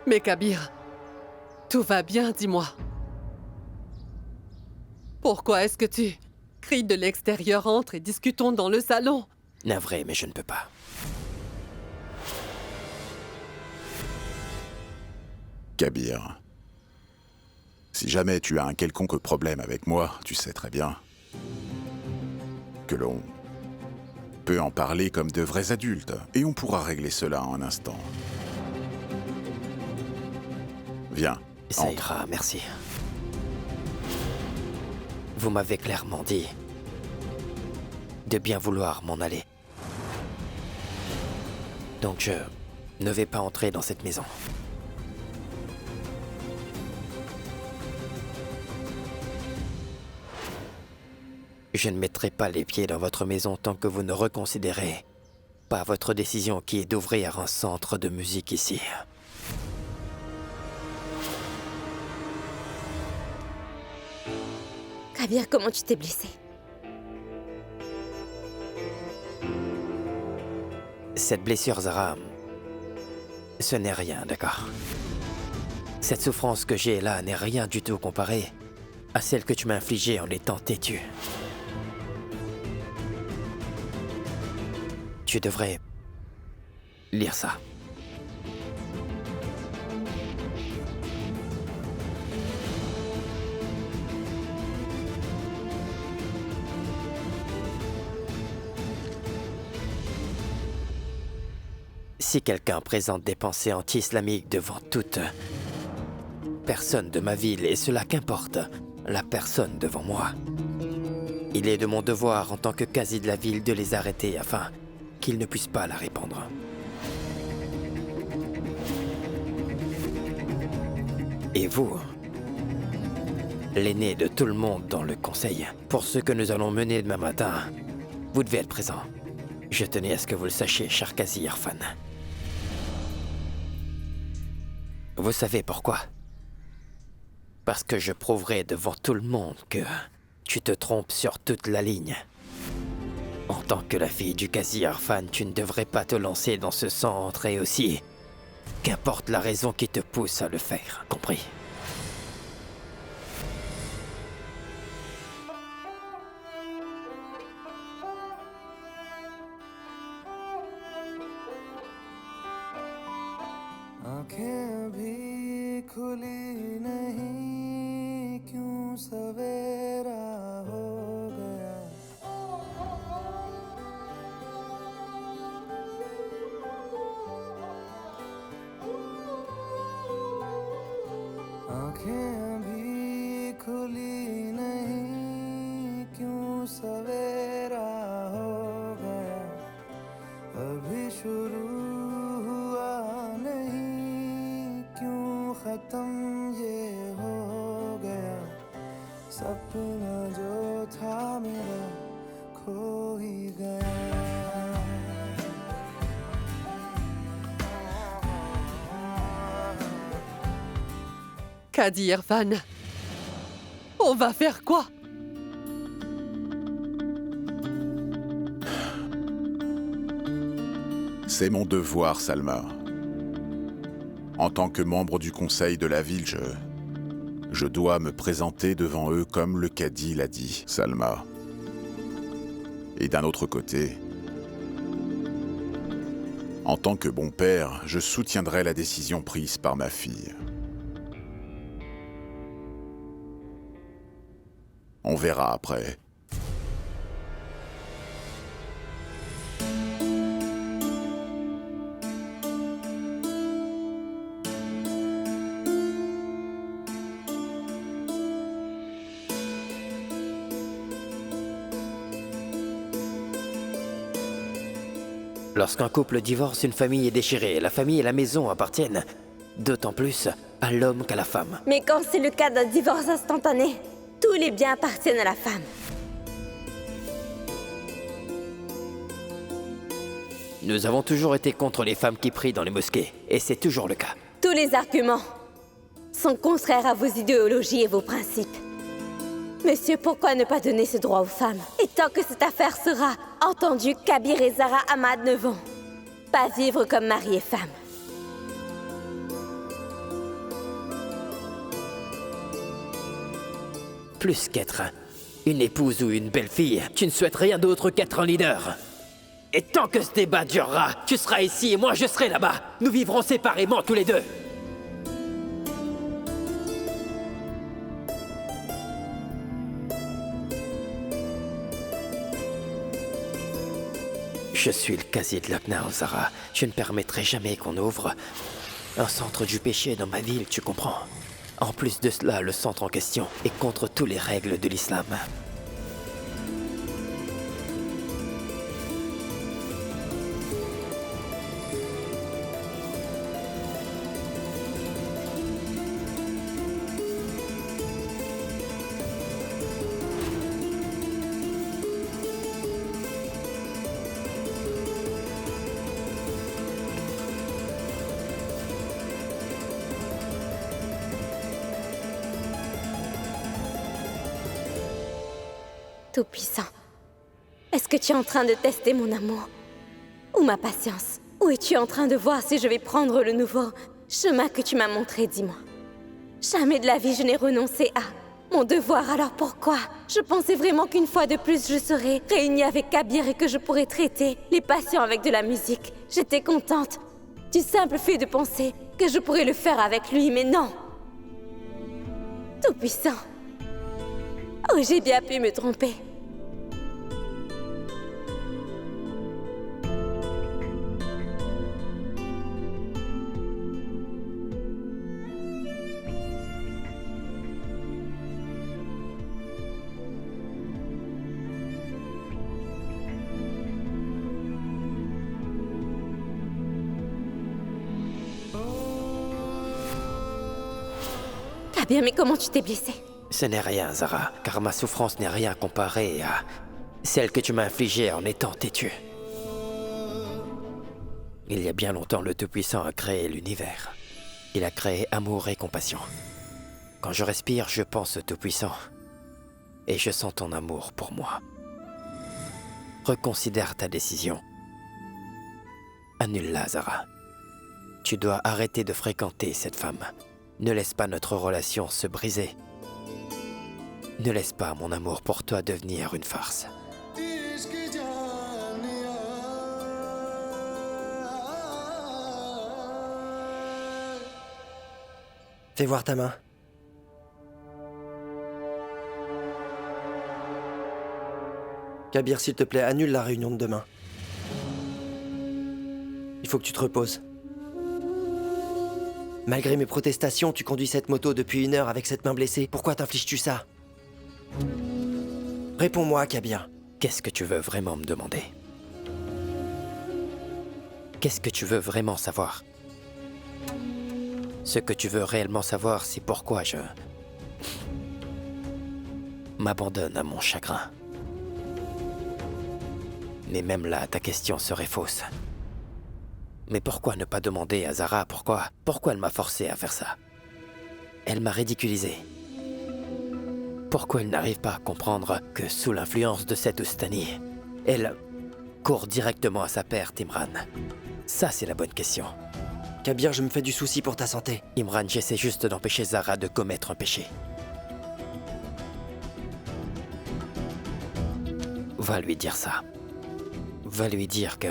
Mais Kabir, tout va bien, dis-moi. Pourquoi est-ce que tu cries de l'extérieur? Entre et discutons dans le salon. Navré, mais je ne peux pas. Kabir, si jamais tu as un quelconque problème avec moi, tu sais très bien que l'on peut en parler comme de vrais adultes, et on pourra régler cela en un instant. Viens, Ça entre. ira, merci. Vous m'avez clairement dit de bien vouloir m'en aller. Donc je ne vais pas entrer dans cette maison. Je ne mettrai pas les pieds dans votre maison tant que vous ne reconsidérez pas votre décision qui est d'ouvrir un centre de musique ici. Kabir, comment tu t'es blessé? Cette blessure, Zara, ce n'est rien, d'accord? Cette souffrance que j'ai là n'est rien du tout comparée à celle que tu m'as infligée en étant têtu. Tu devrais lire ça. Si quelqu'un présente des pensées anti-islamiques devant toute personne de ma ville, et cela qu'importe la personne devant moi, il est de mon devoir en tant que quasi de la ville de les arrêter afin qu'ils ne puissent pas la répandre. Et vous, l'aîné de tout le monde dans le conseil, pour ce que nous allons mener demain matin, vous devez être présent. Je tenais à ce que vous le sachiez, cher Qazi Irfan. Vous savez pourquoi? Parce que je prouverai devant tout le monde que tu te trompes sur toute la ligne. En tant que la fille du Qazi Irfan, tu ne devrais pas te lancer dans ce centre et aussi, qu'importe la raison qui te pousse à le faire, compris? आँखें भी खुली नहीं क्यों सवेरा हो गया आँखें भी खुली नहीं क्यों सवेरा हो गया अभी शुरू हुआ नहीं क्यों खत्म ये हो गया सपना जो था मेरा खो ही गया Qadi Irfan, on va faire quoi? C'est mon devoir, Salma. En tant que membre du conseil de la ville, je dois me présenter devant eux comme le cadi l'a dit, Salma. Et d'un autre côté, en tant que bon père, je soutiendrai la décision prise par ma fille. On verra après. Lorsqu'un couple divorce, une famille est déchirée. La famille et la maison appartiennent d'autant plus à l'homme qu'à la femme. Mais quand c'est le cas d'un divorce instantané, tous les biens appartiennent à la femme. Nous avons toujours été contre les femmes qui prient dans les mosquées, et c'est toujours le cas. Tous les arguments sont contraires à vos idéologies et vos principes. Monsieur, pourquoi ne pas donner ce droit aux femmes? Et tant que cette affaire sera entendue, Kabir et Zara Ahmad ne vont pas vivre comme mari et femme. Plus qu'être une épouse ou une belle-fille, tu ne souhaites rien d'autre qu'être un leader. Et tant que ce débat durera, tu seras ici et moi je serai là-bas. Nous vivrons séparément tous les deux. Je suis le casier de Lucknow, Zara. Je ne permettrai jamais qu'on ouvre un centre du péché dans ma ville, tu comprends? En plus de cela, le centre en question est contre toutes les règles de l'islam. Tout-Puissant, est-ce que tu es en train de tester mon amour? Ou ma patience? Ou es-tu en train de voir si je vais prendre le nouveau chemin que tu m'as montré, dis-moi? Jamais de la vie je n'ai renoncé à mon devoir, alors pourquoi? Je pensais vraiment qu'une fois de plus je serais réunie avec Kabir et que je pourrais traiter les patients avec de la musique. J'étais contente du simple fait de penser que je pourrais le faire avec lui, mais non! Tout-Puissant, oh, j'ai bien pu me tromper. Kabir, mais comment tu t'es blessée? Ce n'est rien, Zara, car ma souffrance n'est rien comparée à celle que tu m'as infligée en étant têtue. Il y a bien longtemps, le Tout-Puissant a créé l'univers. Il a créé amour et compassion. Quand je respire, je pense au Tout-Puissant. Et je sens ton amour pour moi. Reconsidère ta décision. Annule-la, Zara. Tu dois arrêter de fréquenter cette femme. Ne laisse pas notre relation se briser. Ne laisse pas mon amour pour toi devenir une farce. Fais voir ta main. Kabir, s'il te plaît, annule la réunion de demain. Il faut que tu te reposes. Malgré mes protestations, tu conduis cette moto depuis 1 heure avec cette main blessée. Pourquoi t'infliges-tu ça? Réponds-moi, Kabir. Qu'est-ce que tu veux vraiment me demander? Qu'est-ce que tu veux vraiment savoir? Ce que tu veux réellement savoir, c'est pourquoi je m'abandonne à mon chagrin. Mais même là, ta question serait fausse. Mais pourquoi ne pas demander à Zara pourquoi elle m'a forcé à faire ça? Elle m'a ridiculisé. Pourquoi elle n'arrive pas à comprendre que sous l'influence de cette Oustani, elle court directement à sa perte, Imran? Ça, c'est la bonne question. Kabir, je me fais du souci pour ta santé. Imran, j'essaie juste d'empêcher Zara de commettre un péché. Va lui dire ça. Va lui dire que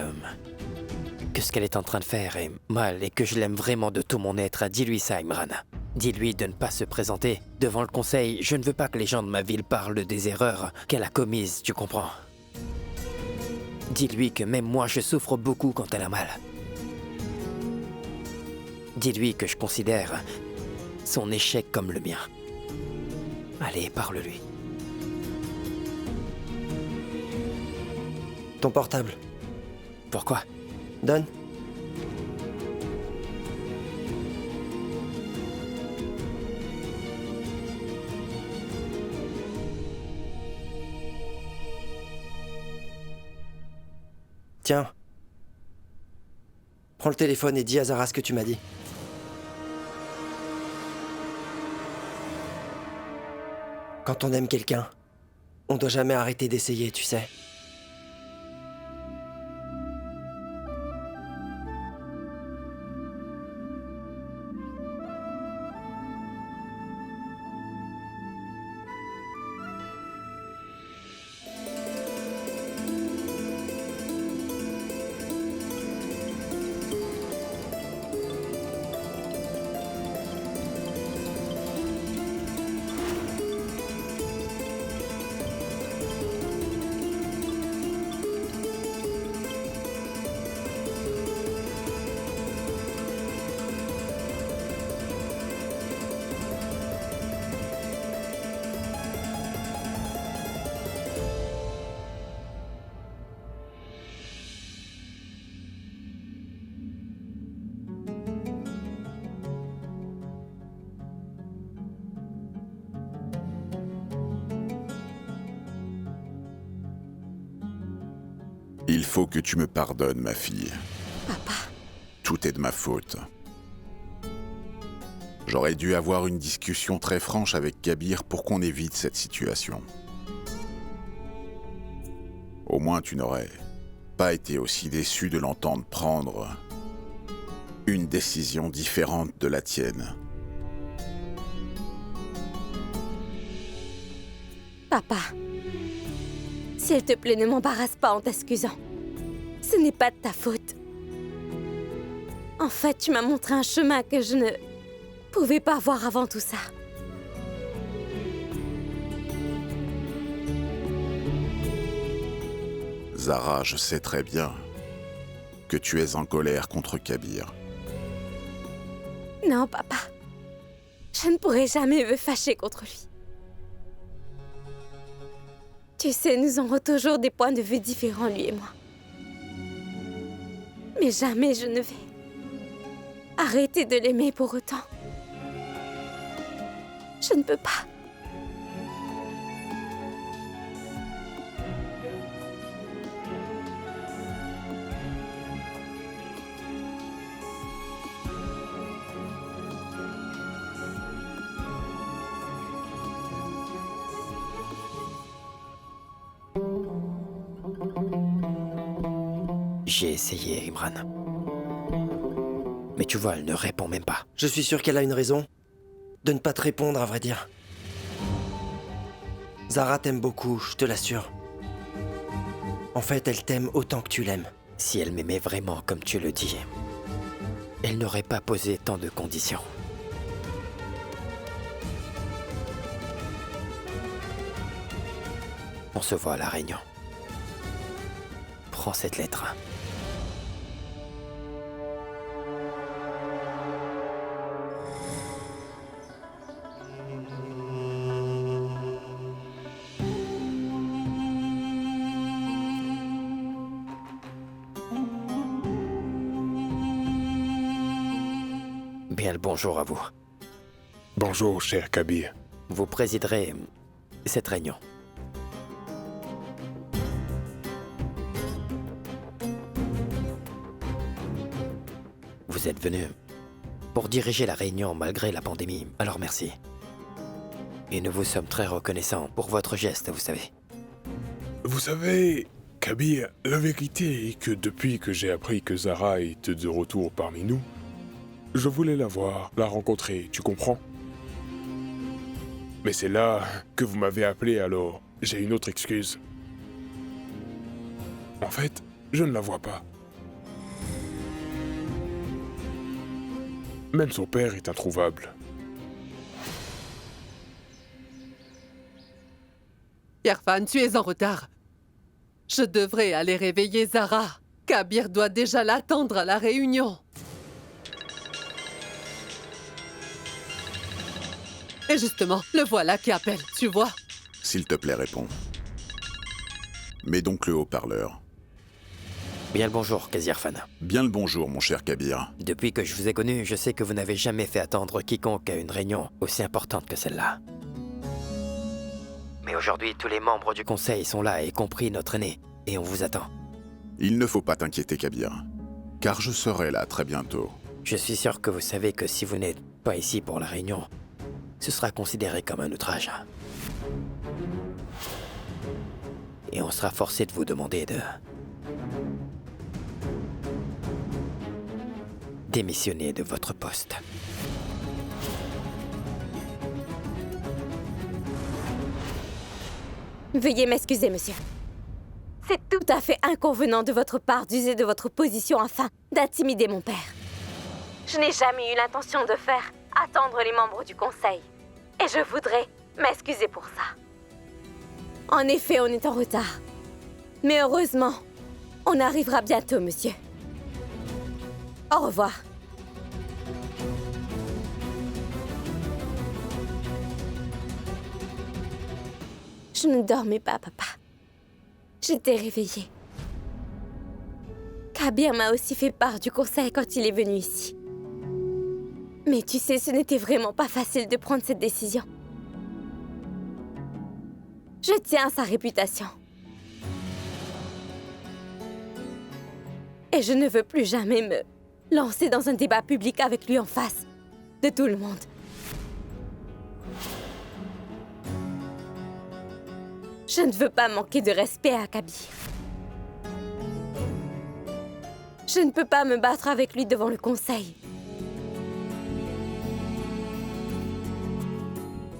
ce qu'elle est en train de faire est mal et que je l'aime vraiment de tout mon être. Dis-lui ça, Imran. Dis-lui de ne pas se présenter devant le conseil. Je ne veux pas que les gens de ma ville parlent des erreurs qu'elle a commises, tu comprends? Dis-lui que même moi, je souffre beaucoup quand elle a mal. Dis-lui que je considère son échec comme le mien. Allez, parle-lui. Ton portable. Pourquoi? Donne. Tiens. Prends le téléphone et dis à Zara ce que tu m'as dit. Quand on aime quelqu'un, on doit jamais arrêter d'essayer, tu sais. Il faut que tu me pardonnes, ma fille. Papa, Tout est de ma faute. J'aurais dû avoir une discussion très franche avec Kabir pour qu'on évite cette situation. Au moins, tu n'aurais pas été aussi déçu de l'entendre prendre une décision différente de la tienne. papa. S'il te plaît, ne m'embarrasse pas en t'excusant. Ce n'est pas de ta faute. En fait, tu m'as montré un chemin que je ne pouvais pas voir avant tout ça. Zara, je sais très bien que tu es en colère contre Kabir. Non, papa. Je ne pourrai jamais me fâcher contre lui. Tu sais, nous aurons toujours des points de vue différents, lui et moi. Mais jamais je ne vais arrêter de l'aimer pour autant. Je ne peux pas. J'ai essayé, Imran. Mais tu vois, elle ne répond même pas. Je suis sûr qu'elle a une raison de ne pas te répondre, à vrai dire. Zara t'aime beaucoup, je te l'assure. En fait, elle t'aime autant que tu l'aimes. Si elle m'aimait vraiment comme tu le dis, elle n'aurait pas posé tant de conditions. On se voit à la réunion. Prends cette lettre. Bien le bonjour à vous. Bonjour, cher Kabir. Vous présiderez cette réunion. Vous êtes venu pour diriger la réunion malgré la pandémie, alors merci. Et nous vous sommes très reconnaissants pour votre geste, vous savez. Vous savez, Kabir, la vérité est que depuis que j'ai appris que Zara était de retour parmi nous, je voulais la voir, la rencontrer, tu comprends? Mais c'est là que vous m'avez appelé, alors j'ai une autre excuse. En fait, je ne la vois pas. Même son père est introuvable. Irfan, tu es en retard. Je devrais aller réveiller Zara. Kabir doit déjà l'attendre à la réunion. Et justement, le voilà qui appelle, tu vois. S'il te plaît, réponds. Mets donc le haut-parleur. Bien le bonjour, Kazirfan. Bien le bonjour, mon cher Kabir. Depuis que je vous ai connu, je sais que vous n'avez jamais fait attendre quiconque à une réunion aussi importante que celle-là. Mais aujourd'hui, tous les membres du conseil sont là, y compris notre aîné, et on vous attend. Il ne faut pas t'inquiéter, Kabir, car je serai là très bientôt. Je suis sûr que vous savez que si vous n'êtes pas ici pour la réunion, ce sera considéré comme un outrage. Et on sera forcé de vous demander de démissionner de votre poste. Veuillez m'excuser, monsieur. C'est tout à fait inconvenant de votre part d'user de votre position afin d'intimider mon père. Je n'ai jamais eu l'intention de faire attendre les membres du conseil. Et je voudrais m'excuser pour ça. En effet, on est en retard. Mais heureusement, on arrivera bientôt, monsieur. Au revoir. Je ne dormais pas, papa. J'étais réveillée. Kabir m'a aussi fait part du conseil quand il est venu ici. Mais tu sais, ce n'était vraiment pas facile de prendre cette décision. Je tiens à sa réputation. Et je ne veux plus jamais me lancer dans un débat public avec lui en face de tout le monde. Je ne veux pas manquer de respect à Kabir. Je ne peux pas me battre avec lui devant le conseil.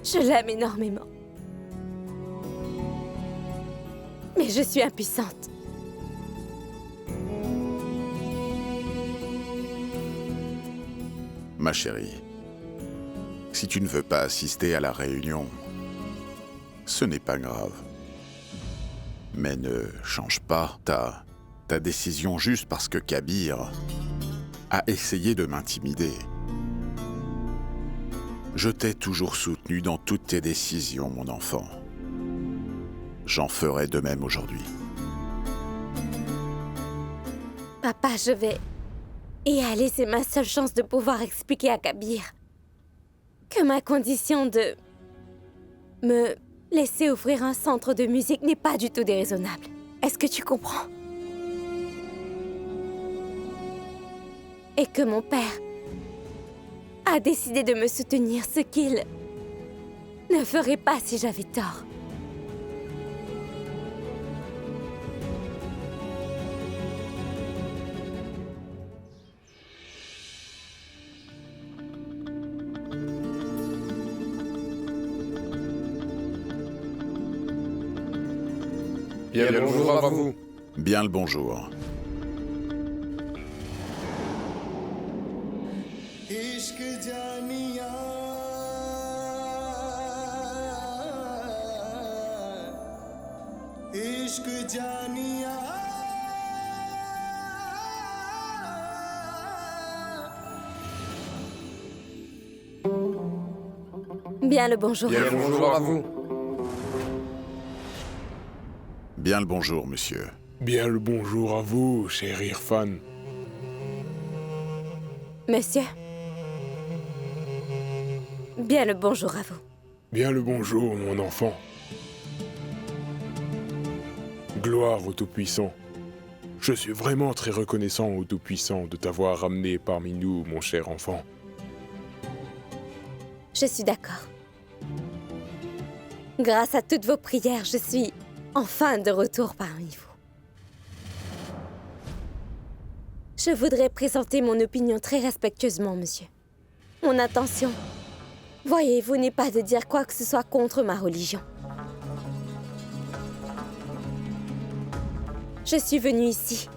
Je l'aime énormément. Mais je suis impuissante. Ma chérie, si tu ne veux pas assister à la réunion, ce n'est pas grave. Mais ne change pas ta décision juste parce que Kabir a essayé de m'intimider. Je t'ai toujours soutenu dans toutes tes décisions, mon enfant. J'en ferai de même aujourd'hui. Papa, je vais y aller. C'est ma seule chance de pouvoir expliquer à Kabir que ma condition de me laisser offrir un centre de musique n'est pas du tout déraisonnable. Est-ce que tu comprends? Et que mon père a décidé de me soutenir, ce qu'il ne ferait pas si j'avais tort. Bien le bonjour à vous. Bien le bonjour. Bien le bonjour. Bien le bonjour à vous. Bien le bonjour, monsieur. Bien le bonjour à vous, cher Irfan. Monsieur. Bien le bonjour à vous. Bien le bonjour, mon enfant. Gloire au Tout-Puissant. Je suis vraiment très reconnaissant au Tout-Puissant de t'avoir ramené parmi nous, mon cher enfant. Je suis d'accord. Grâce à toutes vos prières, je suis enfin de retour parmi vous. Je voudrais présenter mon opinion très respectueusement, monsieur. Mon intention, voyez-vous, n'est pas de dire quoi que ce soit contre ma religion. Je suis venue ici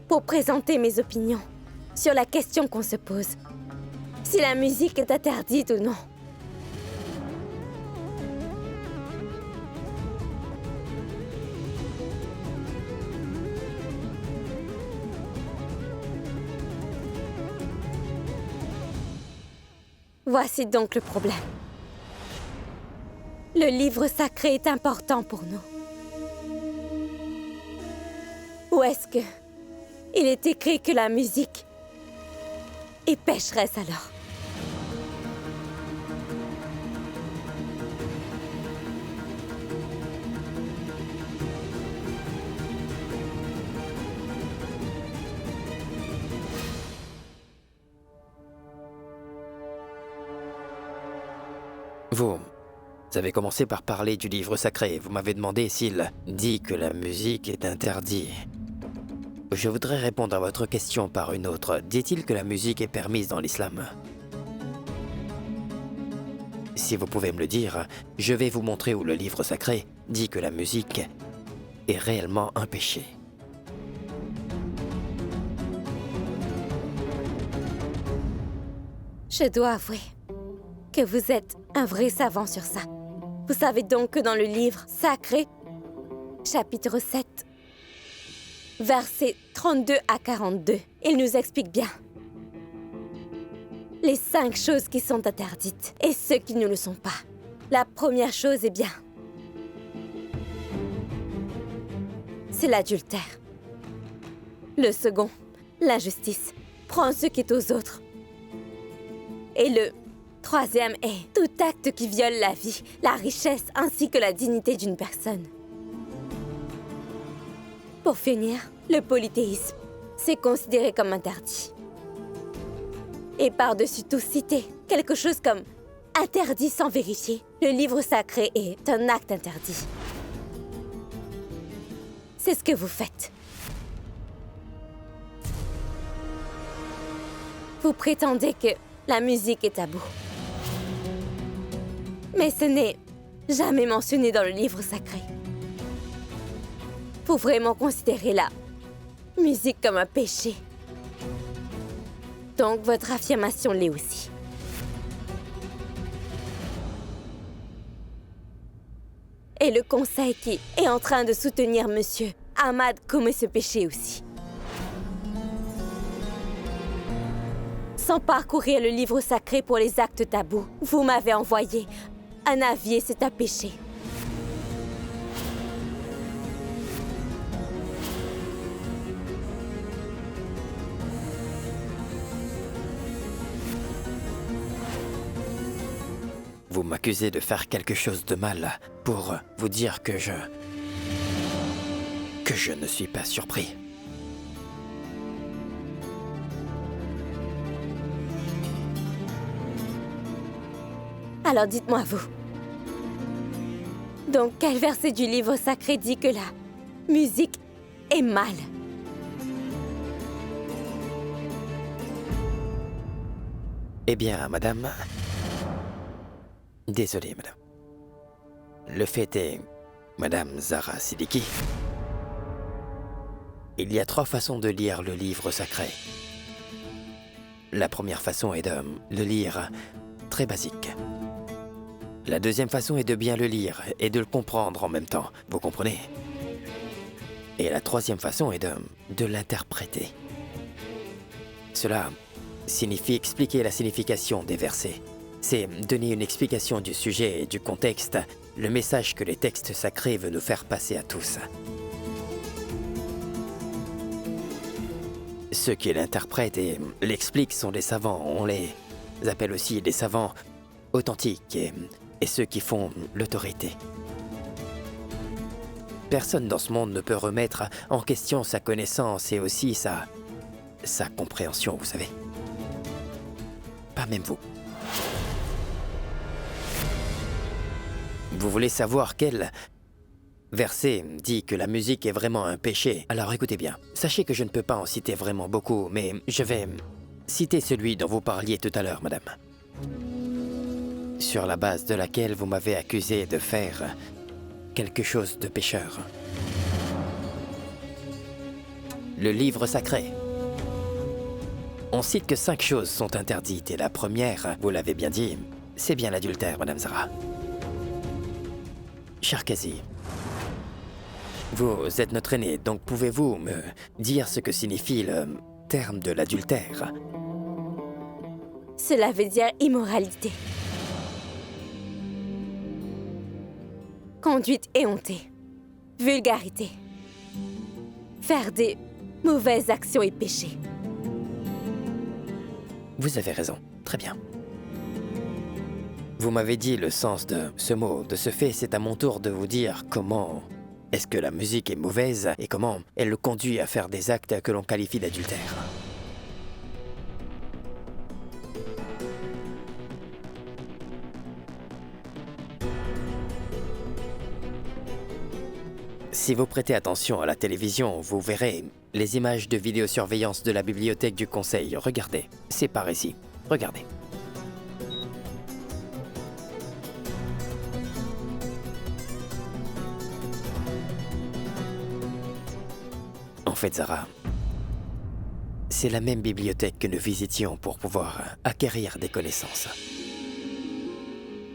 pour présenter mes opinions sur la question qu'on se pose. Si la musique est interdite ou non. Voici donc le problème. Le livre sacré est important pour nous. Ou est-ce que il est écrit que la musique est pécheresse alors? Vous avez commencé par parler du livre sacré. Vous m'avez demandé s'il dit que la musique est interdite. Je voudrais répondre à votre question par une autre. Dit-il que la musique est permise dans l'islam? Si vous pouvez me le dire, je vais vous montrer où le livre sacré dit que la musique est réellement un péché. Je dois avouer que vous êtes un vrai savant sur ça. Vous savez donc que dans le livre sacré, chapitre 7, versets 32 à 42, il nous explique bien les 5 choses qui sont interdites et ceux qui ne le sont pas. La première chose est bien, c'est l'adultère. Le second, l'injustice. Prends ce qui est aux autres. Et le troisième est tout acte qui viole la vie, la richesse ainsi que la dignité d'une personne. Pour finir, le polythéisme. c'est considéré comme interdit. Et par-dessus tout citer quelque chose comme interdit sans vérifier. Le livre sacré est un acte interdit. C'est ce que vous faites. Vous prétendez que la musique est tabou. Mais ce n'est jamais mentionné dans le livre sacré. Vous vraiment considérez la musique comme un péché. Donc votre affirmation l'est aussi. Et le conseil qui est en train de soutenir Monsieur Ahmad commet ce péché aussi. Sans parcourir le livre sacré pour les actes tabous, vous m'avez envoyé un avis et c'est un péché. Vous m'accusez de faire quelque chose de mal pour vous dire que je ne suis pas surpris. Alors dites-moi vous. Donc quel verset du livre sacré dit que la musique est mal? Eh bien, madame... Désolé, madame. Le fait est, madame Zahra Siddiqui, il y a 3 façons de lire le livre sacré. La première façon est de le lire très basique. La deuxième façon est de bien le lire et de le comprendre en même temps, vous comprenez? Et la troisième façon est de l'interpréter. Cela signifie expliquer la signification des versets. C'est donner une explication du sujet et du contexte, le message que les textes sacrés veulent nous faire passer à tous. Ceux qui l'interprètent et l'expliquent sont des savants, on les appelle aussi des savants authentiques et ceux qui font l'autorité. Personne dans ce monde ne peut remettre en question sa connaissance et aussi sa compréhension, vous savez. Pas même vous. Vous voulez savoir quel verset dit que la musique est vraiment un péché? Alors écoutez bien, sachez que je ne peux pas en citer vraiment beaucoup, mais je vais citer celui dont vous parliez tout à l'heure, madame. Sur la base de laquelle vous m'avez accusé de faire quelque chose de pécheur. Le livre sacré. On cite que 5 choses sont interdites, et la première, vous l'avez bien dit, c'est bien l'adultère, madame Zahra. Cher Kazi, vous êtes notre aîné, donc pouvez-vous me dire ce que signifie le terme de l'adultère? Cela veut dire immoralité. Conduite éhontée. Vulgarité. Faire des mauvaises actions et péchés. Vous avez raison, très bien. Vous m'avez dit le sens de ce mot. De ce fait, c'est à mon tour de vous dire comment est-ce que la musique est mauvaise et comment elle le conduit à faire des actes que l'on qualifie d'adultère. Si vous prêtez attention à la télévision, vous verrez les images de vidéosurveillance de la bibliothèque du Conseil. Regardez, c'est par ici. Regardez. En fait, Zahra, c'est la même bibliothèque que nous visitions pour pouvoir acquérir des connaissances.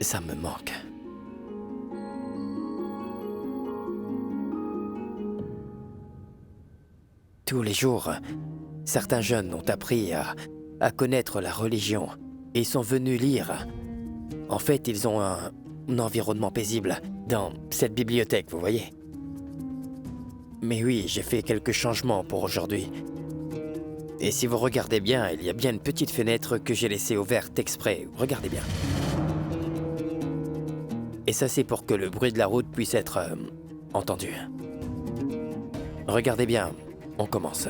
Ça me manque. Tous les jours, certains jeunes ont appris à connaître la religion et sont venus lire. En fait, ils ont un environnement paisible dans cette bibliothèque, vous voyez. Mais oui, j'ai fait quelques changements pour aujourd'hui. Et si vous regardez bien, il y a bien une petite fenêtre que j'ai laissée ouverte exprès. Regardez bien. Et ça, c'est pour que le bruit de la route puisse être entendu. Regardez bien. on commence.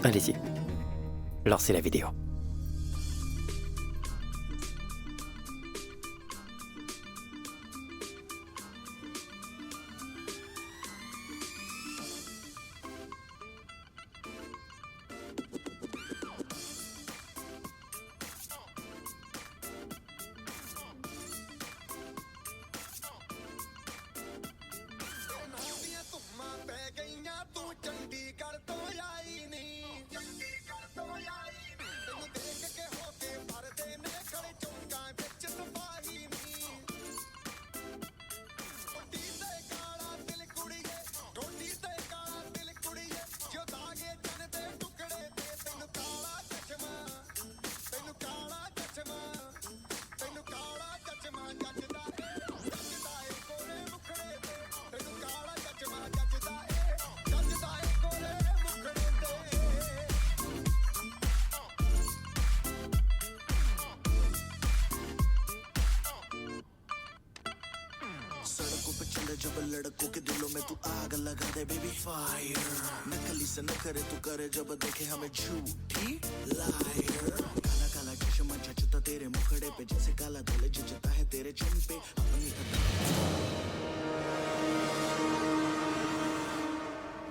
Allez-y. Lancez la vidéo. सड़कों पे चले जब लड़कों के दिलों में तू आग लगा दे बेबी फायर नकली से न करे तू करे जब देखे हमें झूठी लायर काला काला चश्मा जचता तेरे मुखड़े पे जैसे काला धुले जचता है तेरे चिन पे अपनी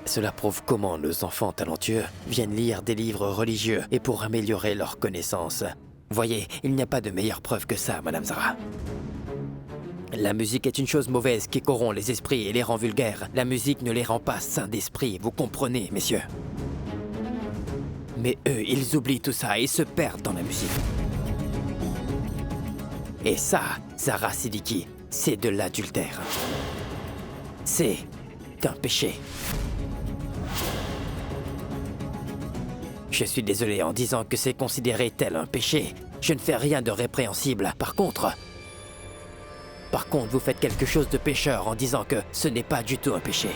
Cela prouve comment nos enfants talentueux viennent lire des livres religieux et pour améliorer leurs connaissances. Voyez, il n'y a pas de meilleure preuve que ça, Madame Zara. La musique est une chose mauvaise qui corrompt les esprits et les rend vulgaires. La musique ne les rend pas sains d'esprit, vous comprenez, messieurs. Mais eux, ils oublient tout ça et se perdent dans la musique. Et ça, Zara Siddiqui, c'est de l'adultère. C'est un péché. Je suis désolé en disant que c'est considéré tel un péché. Je ne fais rien de répréhensible. Par contre, vous faites quelque chose de pécheur en disant que ce n'est pas du tout un péché.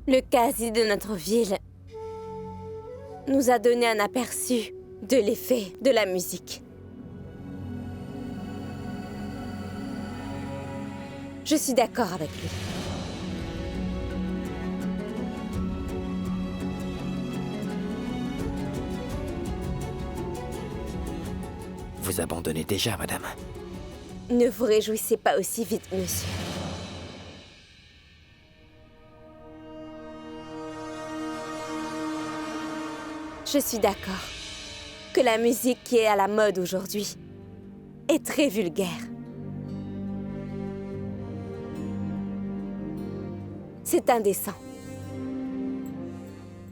Le quasi de notre ville nous a donné un aperçu de l'effet de la musique. Je suis d'accord avec lui. Vous abandonnez déjà, madame. Ne vous réjouissez pas aussi vite, monsieur. Je suis d'accord que la musique qui est à la mode aujourd'hui est très vulgaire. C'est indécent.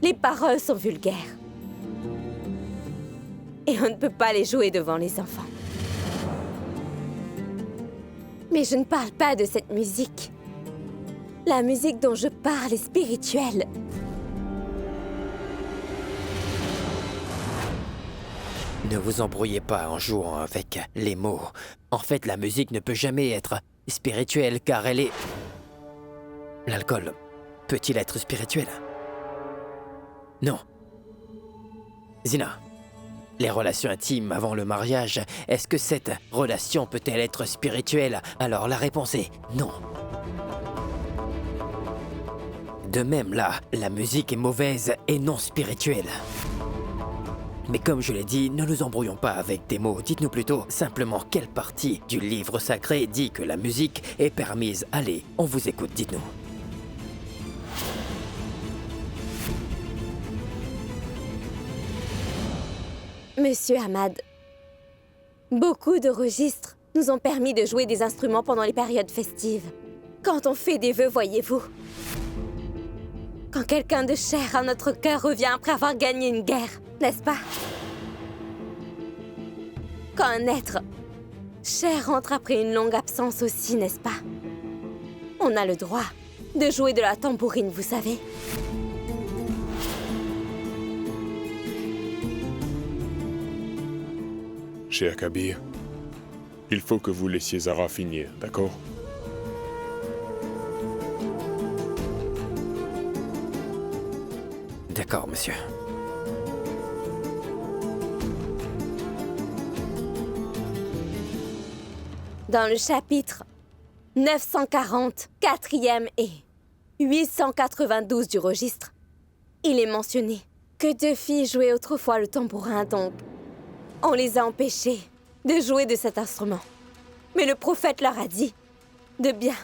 Les paroles sont vulgaires. Et on ne peut pas les jouer devant les enfants. Mais je ne parle pas de cette musique. La musique dont je parle est spirituelle. Ne vous embrouillez pas en jouant avec les mots. En fait, la musique ne peut jamais être spirituelle car elle est... L'alcool peut-il être spirituel? Non. Zina, les relations intimes avant le mariage, est-ce que cette relation peut-elle être spirituelle? Alors la réponse est non. De même là, la musique est mauvaise et non spirituelle. Mais comme je l'ai dit, ne nous embrouillons pas avec des mots. Dites-nous plutôt simplement quelle partie du livre sacré dit que la musique est permise. Allez, on vous écoute, dites-nous. Monsieur Ahmad, beaucoup de registres nous ont permis de jouer des instruments pendant les périodes festives. Quand on fait des vœux, voyez-vous. Quand quelqu'un de cher à notre cœur revient après avoir gagné une guerre, n'est-ce pas? Quand un être cher rentre après une longue absence aussi, n'est-ce pas? On a le droit de jouer de la tambourine, vous savez. Cher Kabir, il faut que vous laissiez Zara finir, d'accord? D'accord, monsieur. Dans le chapitre 940, 4e et 892 du registre, il est mentionné que 2 filles jouaient autrefois le tambourin, donc on les a empêchées de jouer de cet instrument. Mais le prophète leur a dit de bien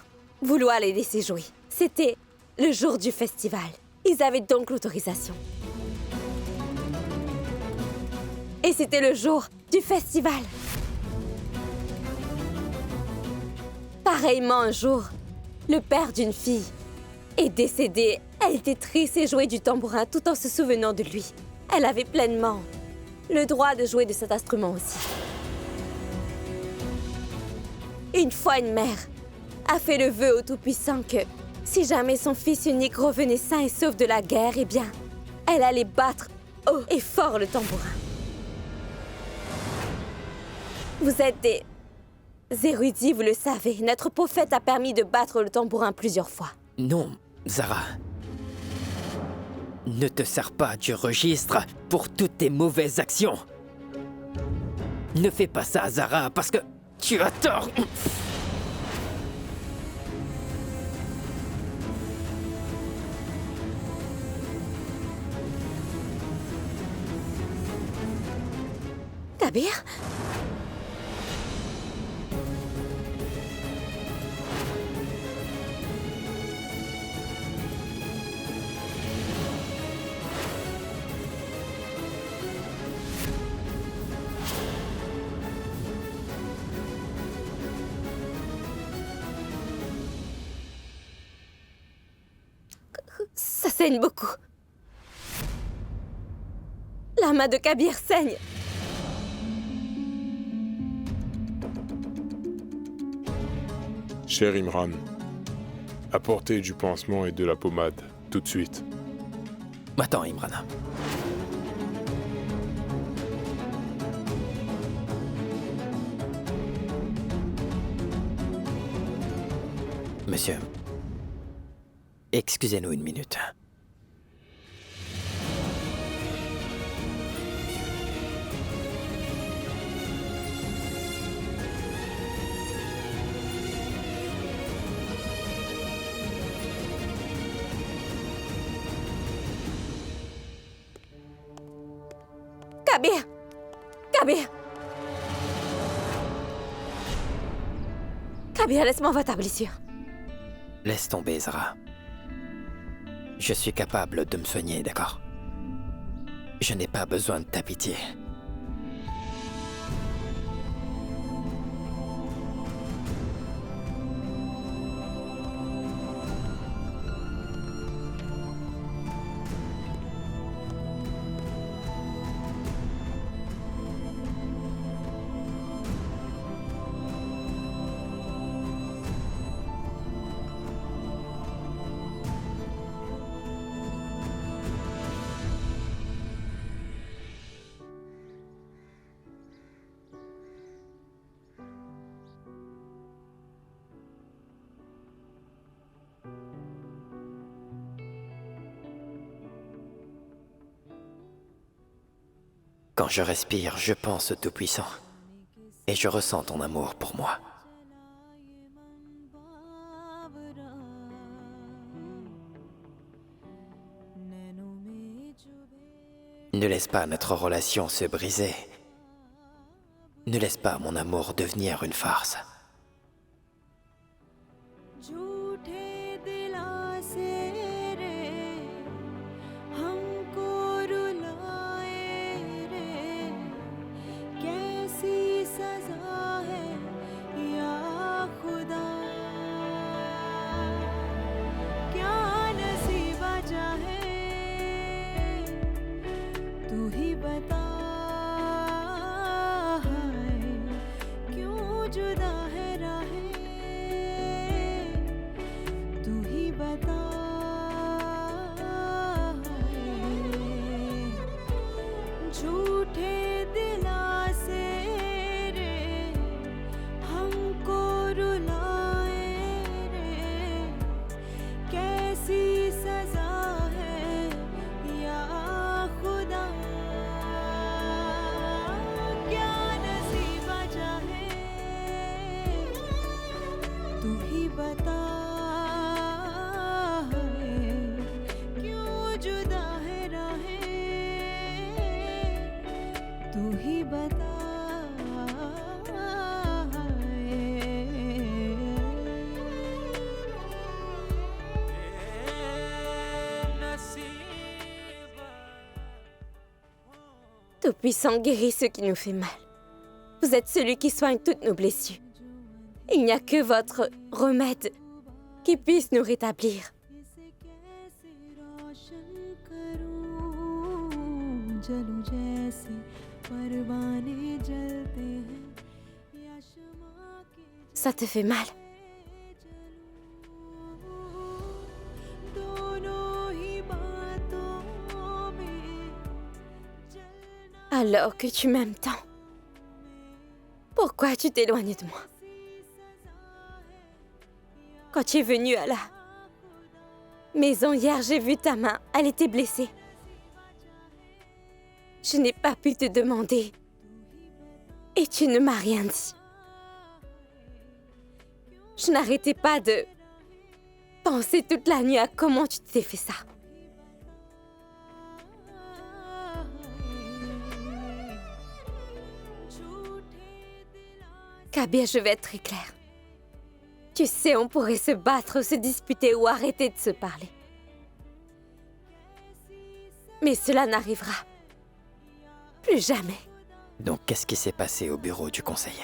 vouloir les laisser jouer. C'était le jour du festival. Ils avaient donc l'autorisation. Et c'était le jour du festival. Pareillement, un jour, le père d'une fille est décédé. Elle était triste et jouait du tambourin tout en se souvenant de lui. Elle avait pleinement le droit de jouer de cet instrument aussi. Une fois, une mère a fait le vœu au Tout-Puissant que si jamais son fils unique revenait sain et sauf de la guerre, eh bien, elle allait battre haut et fort le tambourin. Vous êtes des érudits, vous le savez. Notre prophète a permis de battre le tambourin plusieurs fois. Non, Zara. Ne te sers pas du registre pour toutes tes mauvaises actions. Ne fais pas ça, Zara, parce que tu as tort. Kabir ? Ça saigne beaucoup. La main de Kabir saigne. Cher Imran, apportez du pansement et de la pommade, tout de suite. Attends, Imran. Monsieur, excusez-nous une minute. Kabir! Kabir! Kabir, laisse-moi voir ta blessure. Laisse tomber, Zara. Je suis capable de me soigner, d'accord? Je n'ai pas besoin de ta pitié. Quand je respire, je pense au Tout-Puissant. Et je ressens ton amour pour moi. Ne laisse pas notre relation se briser. Ne laisse pas mon amour devenir une farce. बता क्यों जुदा है राहें तू ही बता Tout-Puissant guérit ce qui nous fait mal. Vous êtes celui qui soigne toutes nos blessures. Il n'y a que votre remède qui puisse nous rétablir. Ça te fait mal? Alors que tu m'aimes tant, pourquoi tu t'éloignes de moi? Quand tu es venu à la maison hier, j'ai vu ta main, elle était blessée. Je n'ai pas pu te demander et tu ne m'as rien dit. Je n'arrêtais pas de penser toute la nuit à comment tu t'es fait ça. Kabir, je vais être très claire. Tu sais, on pourrait se battre, se disputer ou arrêter de se parler. Mais cela n'arrivera plus jamais. Donc qu'est-ce qui s'est passé au bureau du conseil?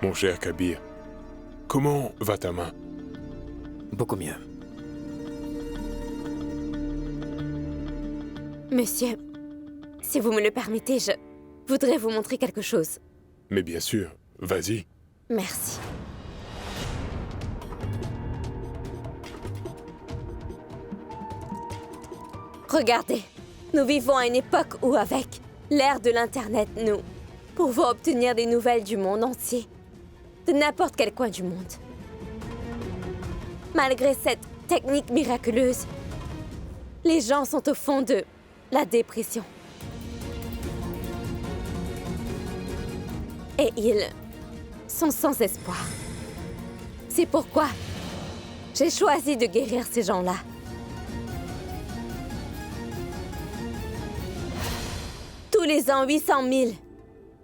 Mon cher Kabir, comment va ta main? Beaucoup mieux. Monsieur, si vous me le permettez, je voudrais vous montrer quelque chose. Mais bien sûr, vas-y. Merci. Regardez, nous vivons à une époque où, avec l'ère de l'Internet, nous pouvons obtenir des nouvelles du monde entier, de n'importe quel coin du monde. Malgré cette technique miraculeuse, les gens sont au fond de la dépression. Et ils sont sans espoir. C'est pourquoi j'ai choisi de guérir ces gens-là. Tous les ans, 800 000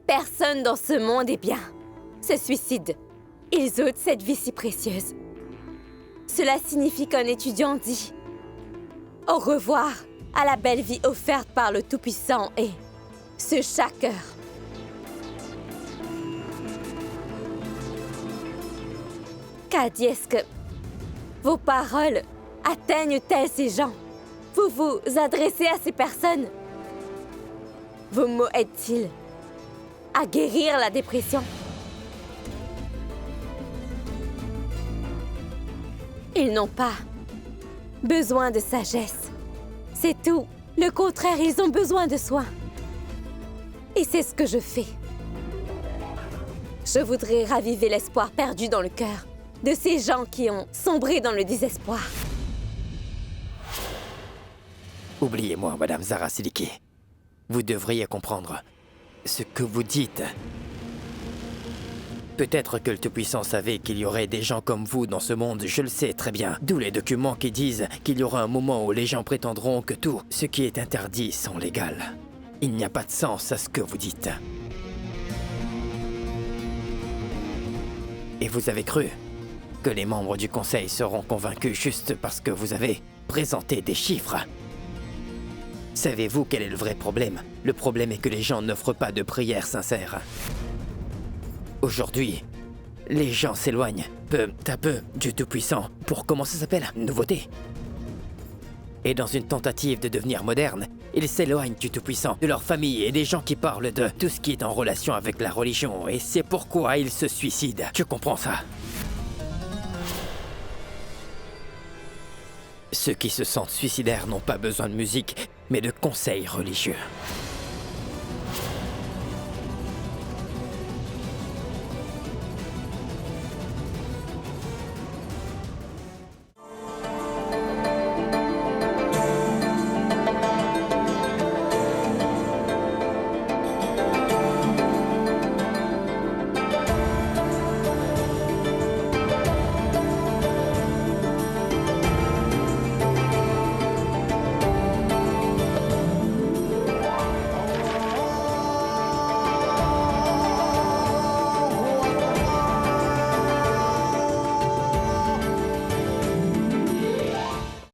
personnes dans ce monde, eh bien, se suicident. Ils ôtent cette vie si précieuse. Cela signifie qu'un étudiant dit au revoir à la belle vie offerte par le Tout-Puissant et ce chaque heure. Kadi, est-ce que vos paroles atteignent-elles ces gens? Vous vous adressez à ces personnes? Vos mots aident-ils à guérir la dépression? Ils n'ont pas besoin de sagesse. C'est tout. Le contraire, ils ont besoin de soins. Et c'est ce que je fais. Je voudrais raviver l'espoir perdu dans le cœur de ces gens qui ont sombré dans le désespoir. Oubliez-moi, Madame Zara Siliki. Vous devriez comprendre ce que vous dites. Peut-être que le Tout-Puissant savait qu'il y aurait des gens comme vous dans ce monde, je le sais très bien. D'où les documents qui disent qu'il y aura un moment où les gens prétendront que tout ce qui est interdit sont légal. Il n'y a pas de sens à ce que vous dites. Et vous avez cru que les membres du Conseil seront convaincus juste parce que vous avez présenté des chiffres. Savez-vous quel est le vrai problème? Le problème est que les gens n'offrent pas de prières sincères. Aujourd'hui, les gens s'éloignent peu à peu du Tout-Puissant pour, comment ça s'appelle, nouveauté. Et dans une tentative de devenir moderne, Ils s'éloignent du Tout-Puissant, de leur famille et des gens qui parlent de tout ce qui est en relation avec la religion. Et c'est pourquoi ils se suicident. Tu comprends ça? Ceux qui se sentent suicidaires n'ont pas besoin de musique, mais de conseils religieux.